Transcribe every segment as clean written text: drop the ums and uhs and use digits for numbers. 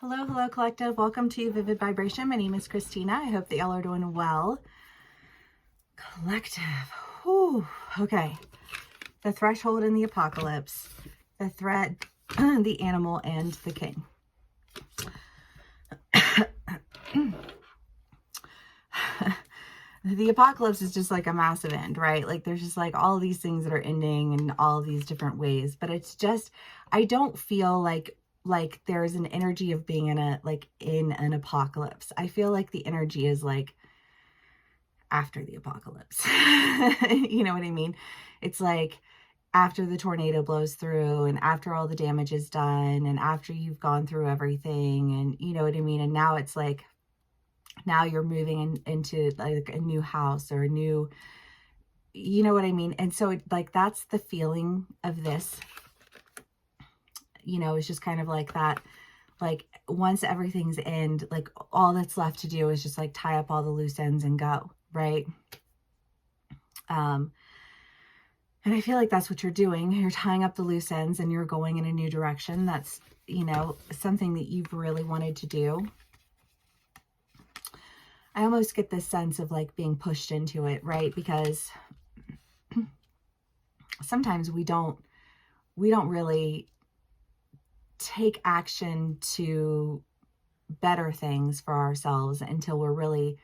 Hello, hello, collective. Welcome to Vivid Vibration. My name is Christina. I hope that y'all are doing well. Collective. Whew. Okay. The threshold and the apocalypse. The threat, the animal, and the king. The apocalypse is just like a massive end, right? Like there's just like all these things that are ending in all these different ways. But it's just, I don't feel like there's an energy of being in an apocalypse. I feel like the energy is like after the apocalypse. You know what I mean? It's like after the tornado blows through and after all the damage is done and after you've gone through everything, and you know what I mean? And now it's like, now you're moving into like a new house or a new, you know what I mean? And so like, that's the feeling of this, you know, it's just kind of like that. Like once everything's end, like all that's left to do is just like tie up all the loose ends and go, right? And I feel like that's what you're doing. You're tying up the loose ends and you're going in a new direction. That's, you know, something that you've really wanted to do. I almost get this sense of like being pushed into it, right? Because sometimes we don't really take action to better things for ourselves until we're really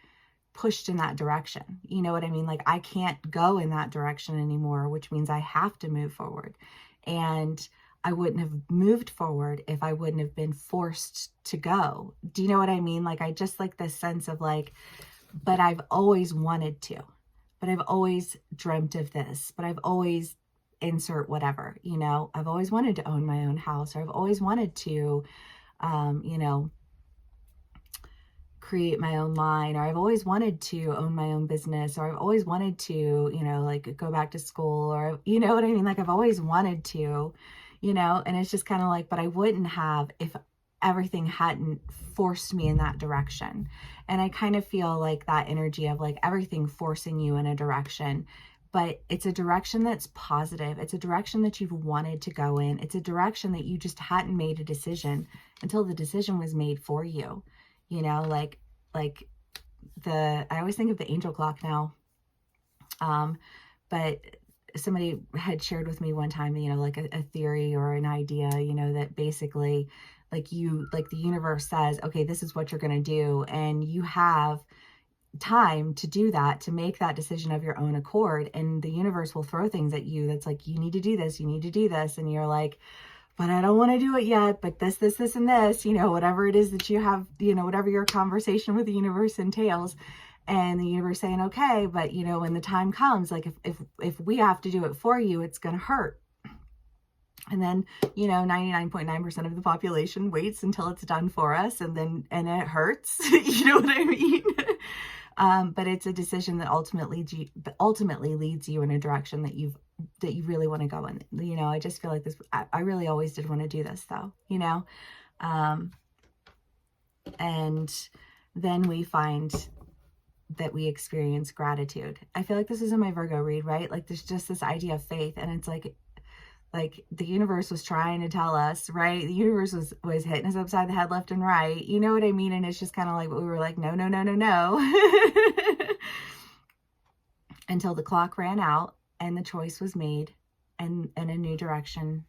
pushed in that direction. You know what I mean? Like I can't go in that direction anymore, which means I have to move forward. And I wouldn't have moved forward if I wouldn't have been forced to go. Do you know what I mean? Like I just like this sense of like, but I've always wanted to, but I've always dreamt of this, but I've always insert whatever, you know, I've always wanted to own my own house, or I've always wanted to, you know, create my own line, or I've always wanted to own my own business, or I've always wanted to, you know, like go back to school, or, you know what I mean? Like I've always wanted to, you know, and it's just kind of like, but I wouldn't have if everything hadn't forced me in that direction. And I kind of feel like that energy of like everything forcing you in a direction, but it's a direction that's positive. It's a direction that you've wanted to go in. It's a direction that you just hadn't made a decision until the decision was made for you. You know, like I always think of the angel clock now. But somebody had shared with me one time, you know, like a theory or an idea, you know, that basically like the universe says, okay, this is what you're going to do. And you have time to do that, to make that decision of your own accord. And the universe will throw things at you that's like, you need to do this, you need to do this. And you're like, but I don't want to do it yet, but this, and this, you know, whatever it is that you have, you know, whatever your conversation with the universe entails. And the universe saying, okay, but you know, when the time comes, like if we have to do it for you, it's going to hurt. And then, you know, 99.9% of the population waits until it's done for us. And it hurts, you know what I mean? But it's a decision that ultimately leads you in a direction that you really want to go in. You know, I just feel like this, I really always did want to do this though, you know? And then we find that we experience gratitude. I feel like this is in my Virgo read, right? Like there's just this idea of faith, and it's like the universe was trying to tell us, right? The universe was hitting us upside the head left and right. You know what I mean? And it's just kind of like, we were like, no, no, no, no, no. Until the clock ran out and the choice was made, and a new direction,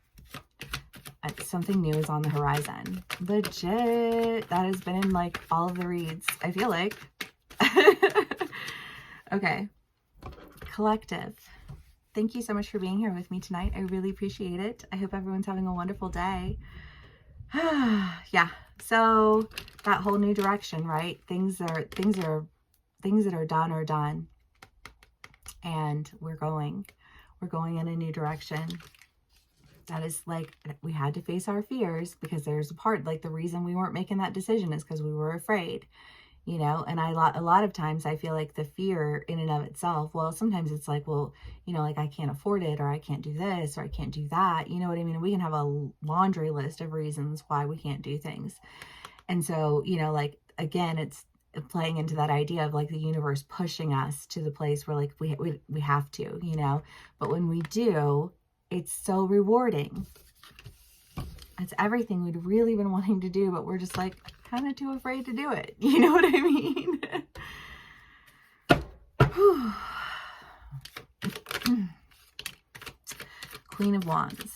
something new is on the horizon. Legit. That has been in like all of the reads, I feel like. Okay. Collective. Thank you so much for being here with me tonight. I really appreciate it. I hope everyone's having a wonderful day. Yeah. So that whole new direction, right? Things that are done are done. And we're going in a new direction. That is like, we had to face our fears, because there's a part, like the reason we weren't making that decision is because we were afraid. You know, and a lot of times I feel like the fear in and of itself, well, sometimes it's like, well, you know, like I can't afford it, or I can't do this, or I can't do that. You know what I mean? We can have a laundry list of reasons why we can't do things. And so, you know, like, again, it's playing into that idea of like the universe pushing us to the place where like we have to, you know, but when we do, it's so rewarding. It's everything we'd really been wanting to do, but we're just like kind of too afraid to do it. You know what I mean? Queen of Wands.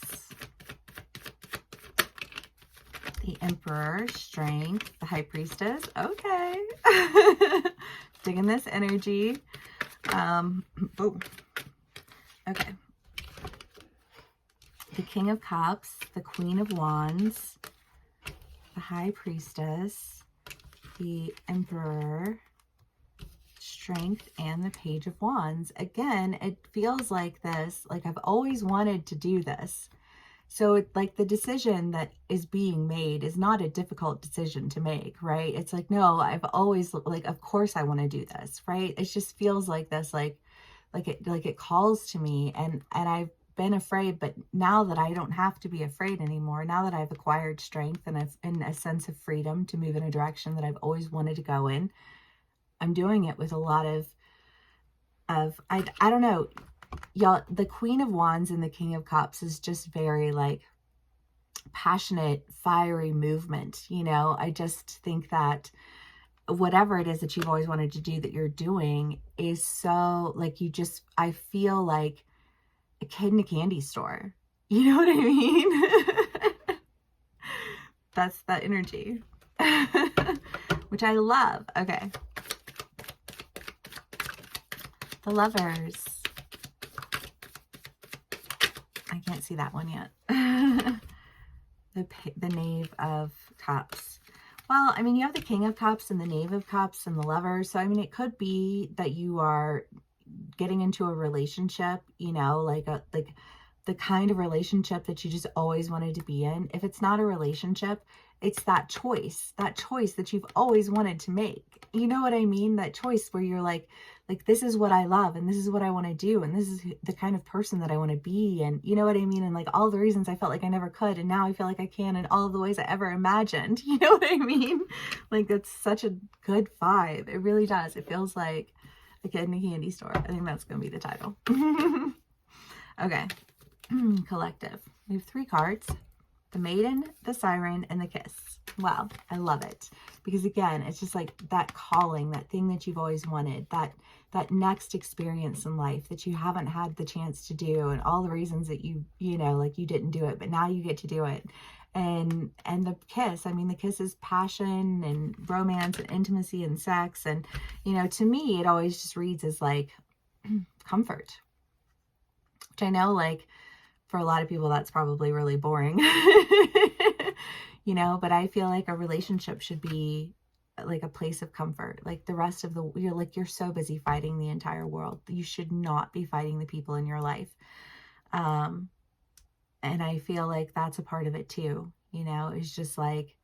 The Emperor, Strength, the High Priestess. Okay. Digging this energy. Oh. Okay. The King of Cups, the Queen of Wands, the High Priestess, the Emperor, Strength, and the Page of Wands. Again, it feels like this, like I've always wanted to do this. So it's like the decision that is being made is not a difficult decision to make, right? It's like, no, I've always, like, of course I want to do this, right? It just feels like this, like it calls to me, and I've been afraid, but now that I don't have to be afraid anymore, now that I've acquired strength and a sense of freedom to move in a direction that I've always wanted to go in, I'm doing it with a lot of I don't know, y'all. The Queen of Wands and the King of Cups is just very like passionate, fiery movement. You know, I just think that whatever it is that you've always wanted to do that you're doing is so like, I feel like a kid in a candy store. You know what I mean? That's that energy, which I love. Okay. The Lovers. I can't see that one yet. The Knave of Cups. Well, I mean, you have the King of Cups and the Knave of Cups and the Lovers. So, I mean, it could be that you are getting into a relationship, you know, like the kind of relationship that you just always wanted to be in. If it's not a relationship, it's that choice that you've always wanted to make. You know what I mean? That choice where you're like, this is what I love, and this is what I want to do, and this is the kind of person that I want to be, and you know what I mean? And like all the reasons I felt like I never could, and now I feel like I can in all of the ways I ever imagined. You know what I mean? Like, that's such a good vibe. It really does. It feels like a kid in a candy store. I think that's going to be the title. Okay. Collective. We have 3 cards. The Maiden, the Siren, and the Kiss. Wow, I love it. Because again, it's just like that calling, that thing that you've always wanted, that next experience in life that you haven't had the chance to do, and all the reasons that you know, like you didn't do it, but now you get to do it. And the Kiss, I mean, the Kiss is passion and romance and intimacy and sex. And, you know, to me, it always just reads as like comfort, which I know, like, for a lot of people, that's probably really boring, you know, but I feel like a relationship should be like a place of comfort. Like the rest of the, you're so busy fighting the entire world. You should not be fighting the people in your life. And I feel like that's a part of it too, you know. It's just like,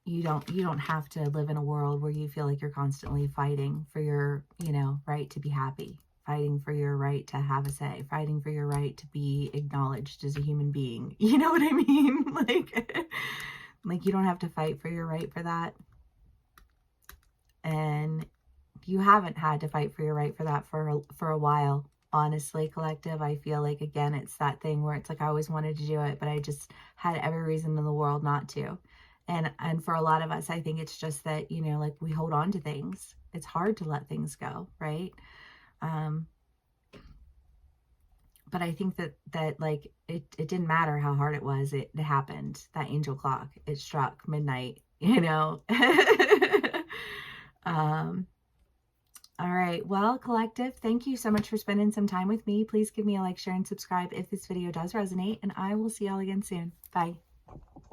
you don't have to live in a world where you feel like you're constantly fighting for your, you know, right to be happy, fighting for your right to have a say, fighting for your right to be acknowledged as a human being. You know what I mean? Like you don't have to fight for your right for that. And you haven't had to fight for your right for that for a while. Honestly, collective, I feel like, again, it's that thing where it's like I always wanted to do it, but I just had every reason in the world not to. And for a lot of us, I think it's just that, you know, like we hold on to things. It's hard to let things go, right? But I think that like it didn't matter how hard it was. It happened. That angel clock, it struck midnight, you know. All right. Well, collective, thank you so much for spending some time with me. Please give me a like, share, and subscribe if this video does resonate, and I will see y'all again soon. Bye.